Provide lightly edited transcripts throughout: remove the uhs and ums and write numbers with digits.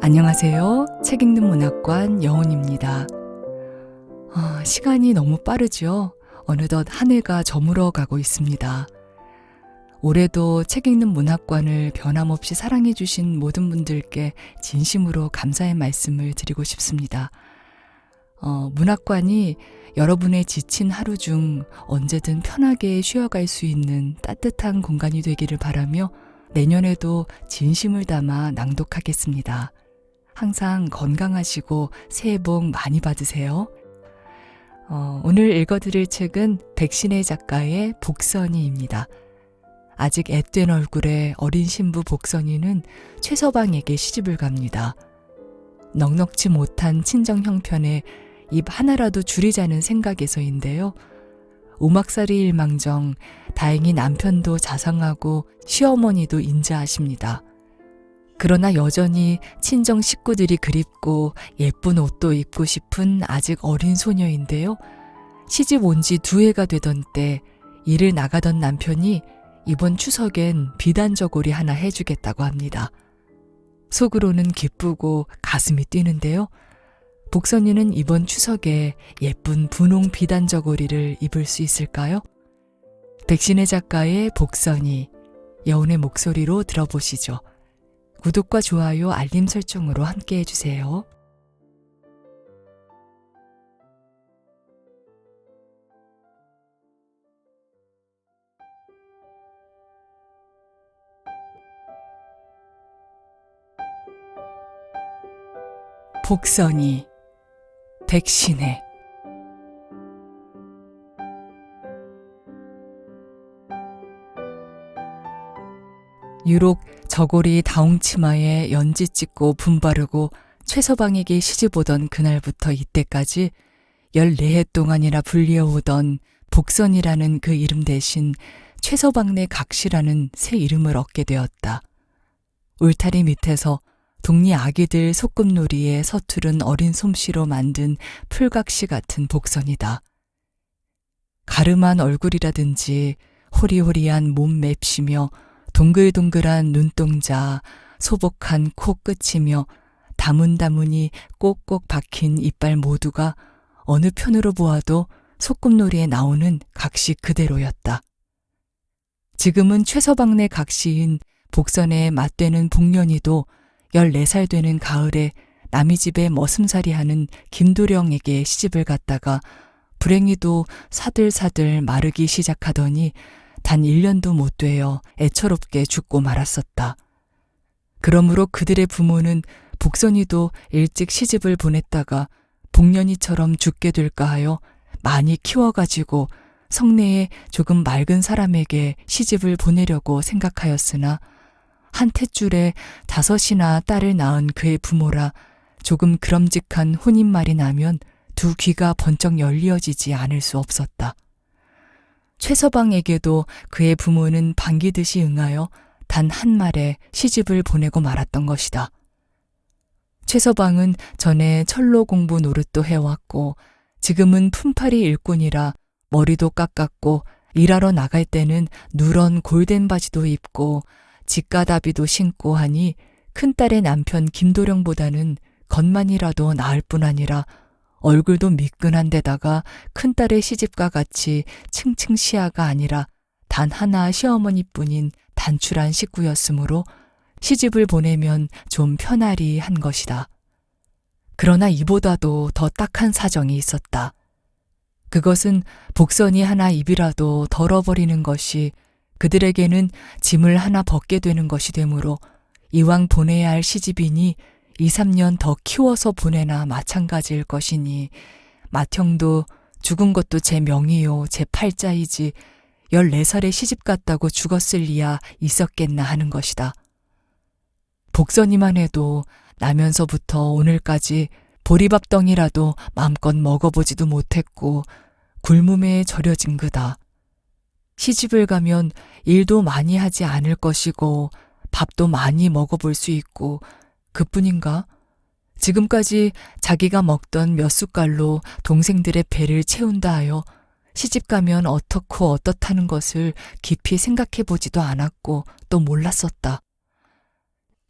안녕하세요. 책 읽는 문학관 여운입니다. 시간이 너무 빠르죠? 어느덧 한 해가 저물어 가고 있습니다. 올해도 책 읽는 문학관을 변함없이 사랑해 주신 모든 분들께 진심으로 감사의 말씀을 드리고 싶습니다. 문학관이 여러분의 지친 하루 중 언제든 편하게 쉬어갈 수 있는 따뜻한 공간이 되기를 바라며 내년에도 진심을 담아 낭독하겠습니다. 항상 건강하시고 새해 복 많이 받으세요. 오늘 읽어드릴 책은 백신혜 작가의 복선이입니다. 아직 앳된 얼굴의 어린 신부 복선이는 최서방에게 시집을 갑니다. 넉넉지 못한 친정 형편에 입 하나라도 줄이자는 생각에서인데요. 오막살이 일망정 다행히 남편도 자상하고 시어머니도 인자하십니다. 그러나 여전히 친정 식구들이 그립고 예쁜 옷도 입고 싶은 아직 어린 소녀인데요. 시집 온 지 2해가 되던 때 일을 나가던 남편이 이번 추석엔 비단저고리 하나 해주겠다고 합니다. 속으로는 기쁘고 가슴이 뛰는데요. 복선이는 이번 추석에 예쁜 분홍 비단저고리를 입을 수 있을까요? 백신혜 작가의 복선이, 여운의 목소리로 들어보시죠. 구독과 좋아요, 알림 설정으로 함께 해주세요. 복선이, 백신혜. 유록 저고리 다홍치마에 연지 찍고 분바르고 최서방에게 시집오던 그날부터 이때까지 14해 동안이나 불리어오던 복선이라는 그 이름 대신 최서방네 각시라는 새 이름을 얻게 되었다. 울타리 밑에서 동리 아기들 소꿉놀이에 서투른 어린 솜씨로 만든 풀각시 같은 복선이다. 가름한 얼굴이라든지 호리호리한 몸 맵시며 동글동글한 눈동자, 소복한 코 끝이며 다문다문이 꼭꼭 박힌 이빨 모두가 어느 편으로 보아도 소꿉놀이에 나오는 각시 그대로였다. 지금은 최서방네 각시인 복선의 맞되는 복년이도 14살 되는 가을에 남의 집에 머슴살이하는 김도령에게 시집을 갔다가 불행히도 사들사들 마르기 시작하더니 단 1년도 못 되어 애처롭게 죽고 말았었다. 그러므로 그들의 부모는 복선이도 일찍 시집을 보냈다가 복년이처럼 죽게 될까 하여 많이 키워가지고 성내에 조금 맑은 사람에게 시집을 보내려고 생각하였으나 한 탯줄에 5이나 딸을 낳은 그의 부모라 조금 그럼직한 혼인말이 나면 두 귀가 번쩍 열리어지지 않을 수 없었다. 최서방에게도 그의 부모는 반기듯이 응하여 단 한 말에 시집을 보내고 말았던 것이다. 최서방은 전에 철로 공부 노릇도 해왔고 지금은 품팔이 일꾼이라 머리도 깎았고 일하러 나갈 때는 누런 골덴 바지도 입고 직가다비도 신고 하니 큰딸의 남편 김도령보다는 겉만이라도 나을 뿐 아니라 얼굴도 미끈한 데다가 큰딸의 시집과 같이 층층 시아가 아니라 단 하나 시어머니뿐인 단출한 식구였으므로 시집을 보내면 좀 편하리 한 것이다. 그러나 이보다도 더 딱한 사정이 있었다. 그것은 복선이 하나 입이라도 덜어버리는 것이 그들에게는 짐을 하나 벗게 되는 것이 되므로 이왕 보내야 할 시집이니 2, 3년 더 키워서 보내나 마찬가지일 것이니 맏형도 죽은 것도 제 명의요 제 팔자이지 14살에 시집 갔다고 죽었을 리야 있었겠나 하는 것이다. 복선이만 해도 나면서부터 오늘까지 보리밥덩이라도 마음껏 먹어보지도 못했고 굶음에 절여진 그다. 시집을 가면 일도 많이 하지 않을 것이고 밥도 많이 먹어볼 수 있고 그뿐인가? 지금까지 자기가 먹던 몇 숟갈로 동생들의 배를 채운다 하여 시집가면 어떻고 어떻다는 것을 깊이 생각해 보지도 않았고 또 몰랐었다.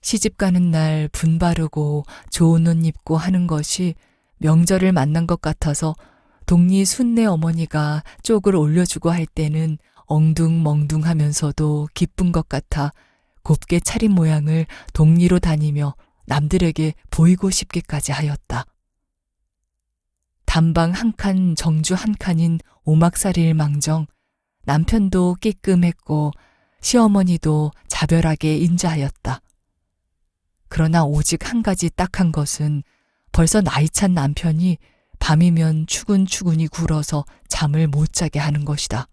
시집 가는 날 분 바르고 좋은 옷 입고 하는 것이 명절을 만난 것 같아서 동리 순내 어머니가 쪽을 올려주고 할 때는 엉둥멍둥하면서도 기쁜 것 같아 곱게 차린 모양을 동리로 다니며 남들에게 보이고 싶기까지 하였다. 단방 한 칸 정주 한 칸인 오막살이일 망정 남편도 끼끔했고 시어머니도 자별하게 인자하였다. 그러나 오직 한 가지 딱한 것은 벌써 나이 찬 남편이 밤이면 추근추근히 굴어서 잠을 못 자게 하는 것이다.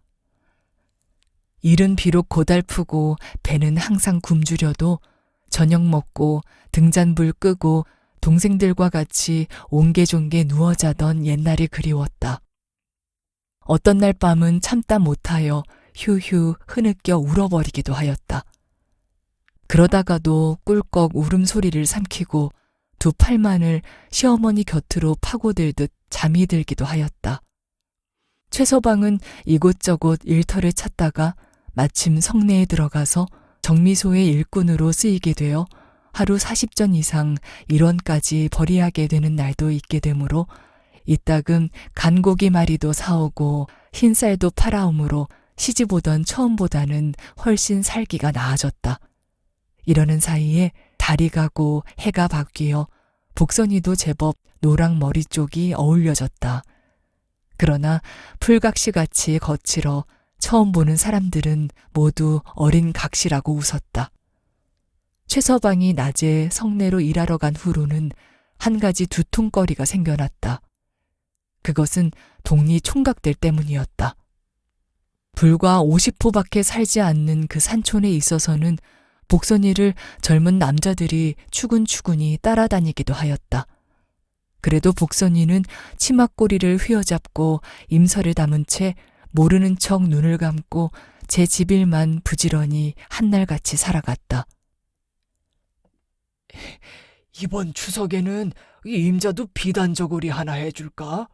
일은 비록 고달프고 배는 항상 굶주려도 저녁 먹고 등잔불 끄고 동생들과 같이 옹개종개 누워 자던 옛날이 그리웠다. 어떤 날 밤은 참다 못하여 휴휴 흐느껴 울어버리기도 하였다. 그러다가도 꿀꺽 울음소리를 삼키고 두 팔만을 시어머니 곁으로 파고들듯 잠이 들기도 하였다. 최서방은 이곳저곳 일터를 찾다가 마침 성내에 들어가서 정미소의 일꾼으로 쓰이게 되어 하루 40전 이상 일원까지 벌이하게 되는 날도 있게 되므로 이따금 간고기 마리도 사오고 흰쌀도 팔아오므로 시집 오던 처음보다는 훨씬 살기가 나아졌다. 이러는 사이에 달이 가고 해가 바뀌어 복선이도 제법 노랑 머리 쪽이 어울려졌다. 그러나 풀각시같이 거칠어 처음 보는 사람들은 모두 어린 각시라고 웃었다. 최서방이 낮에 성내로 일하러 간 후로는 한 가지 두통거리가 생겨났다. 그것은 동리 총각들 때문이었다. 불과 50호밖에 살지 않는 그 산촌에 있어서는 복선이를 젊은 남자들이 추근추근히 따라다니기도 하였다. 그래도 복선이는 치맛꼬리를 휘어잡고 임서를 담은 채 모르는 척 눈을 감고 제 집일만 부지런히 한날같이 살아갔다. 이번 추석에는 이 임자도 비단저고리 하나 해줄까?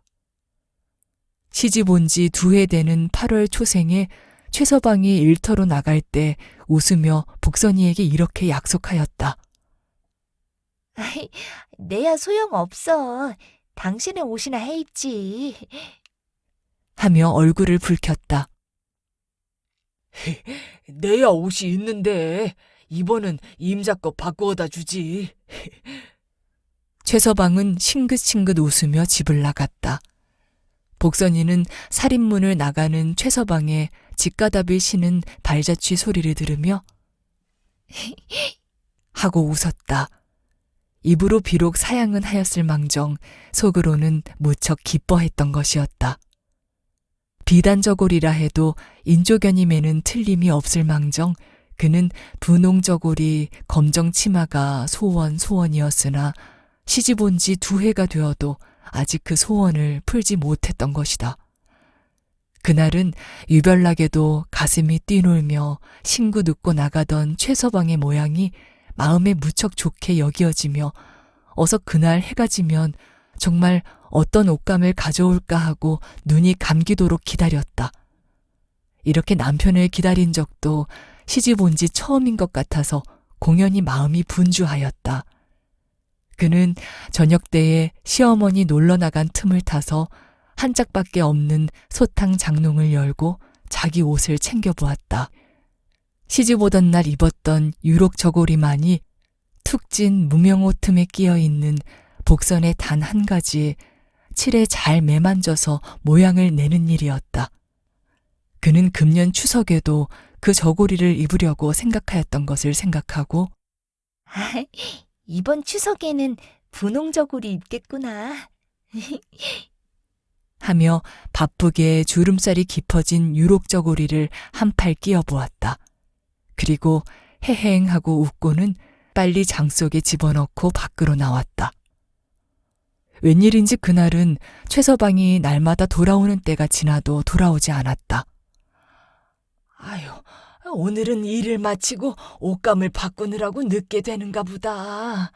시집 온 지 2해 되는 8월 초생에 최서방이 일터로 나갈 때 웃으며 복선이에게 이렇게 약속하였다. 아이, 내야 소용없어. 당신의 옷이나 해 입지. 하며 얼굴을 붉혔다. 내야 옷이 있는데 이번은 임자 거 바꾸어다 주지. 최서방은 싱긋싱긋 웃으며 집을 나갔다. 복선이는 살인문을 나가는 최서방의 집가답을 쉬는 발자취 소리를 들으며 하고 웃었다. 입으로 비록 사양은 하였을 망정 속으로는 무척 기뻐했던 것이었다. 비단저고리라 해도 인조견임에는 틀림이 없을 망정 그는 분홍저고리 검정 치마가 소원이었으나 시집 온 지 2해가 되어도 아직 그 소원을 풀지 못했던 것이다. 그날은 유별나게도 가슴이 뛰놀며 신구 눕고 나가던 최서방의 모양이 마음에 무척 좋게 여기어지며 어서 그날 해가 지면 정말 어떤 옷감을 가져올까 하고 눈이 감기도록 기다렸다. 이렇게 남편을 기다린 적도 시집 온 지 처음인 것 같아서 공연히 마음이 분주하였다. 그는 저녁 때에 시어머니 놀러 나간 틈을 타서 한 짝밖에 없는 소탕 장롱을 열고 자기 옷을 챙겨보았다. 시집 오던 날 입었던 유록 저고리만이 툭 찐 무명옷 틈에 끼어있는 복선의 단 한 가지에 칠에 잘 매만져서 모양을 내는 일이었다. 그는 금년 추석에도 그 저고리를 입으려고 생각하였던 것을 생각하고 이번 추석에는 분홍저고리 입겠구나. 하며 바쁘게 주름살이 깊어진 유록 저고리를 한 팔 끼어 보았다. 그리고 헤헤하고 웃고는 빨리 장 속에 집어넣고 밖으로 나왔다. 웬일인지 그날은 최서방이 날마다 돌아오는 때가 지나도 돌아오지 않았다. 아유, 오늘은 일을 마치고 옷감을 바꾸느라고 늦게 되는가 보다.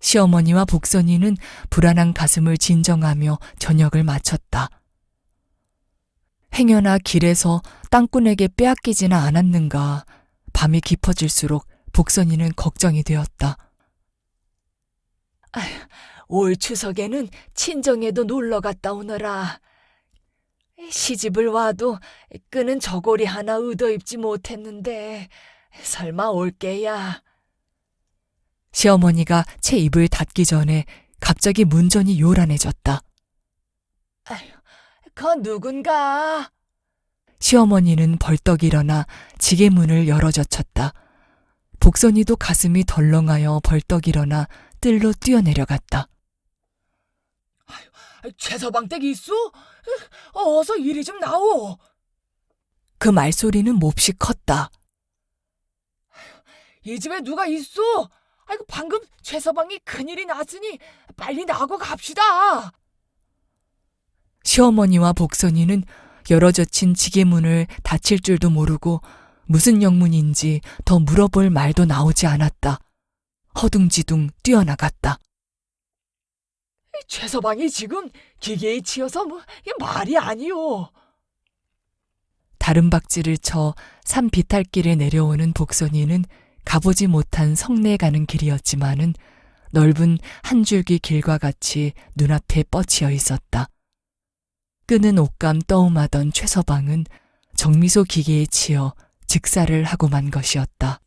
시어머니와 복선이는 불안한 가슴을 진정하며 저녁을 마쳤다. 행여나 길에서 땅꾼에게 빼앗기지는 않았는가. 밤이 깊어질수록 복선이는 걱정이 되었다. 올 추석에는 친정에도 놀러 갔다 오너라. 시집을 와도 끄는 저고리 하나 의도 입지 못했는데 설마 올게야. 시어머니가 채 입을 닫기 전에 갑자기 문전이 요란해졌다. 거 누군가? 시어머니는 벌떡 일어나 지게 문을 열어젖혔다. 복선이도 가슴이 덜렁하여 벌떡 일어나 뜰로 뛰어내려갔다. 최서방 댁 있어? 어서 이리 좀 나오. 그 말소리는 몹시 컸다. 이 집에 누가 있어? 아이고 방금 최서방이 큰일이 났으니 빨리 나고 갑시다. 시어머니와 복선이는 열어젖힌 지게문을 닫힐 줄도 모르고 무슨 영문인지 더 물어볼 말도 나오지 않았다. 허둥지둥 뛰어나갔다. 최서방이 지금 기계에 치여서 이게 말이 아니오. 다른 박질을 쳐 산 비탈길에 내려오는 복선이는 가보지 못한 성내에 가는 길이었지만은 넓은 한 줄기 길과 같이 눈앞에 뻗치어 있었다. 끄는 옷감 떠움하던 최서방은 정미소 기계에 치여 직사를 하고 만 것이었다.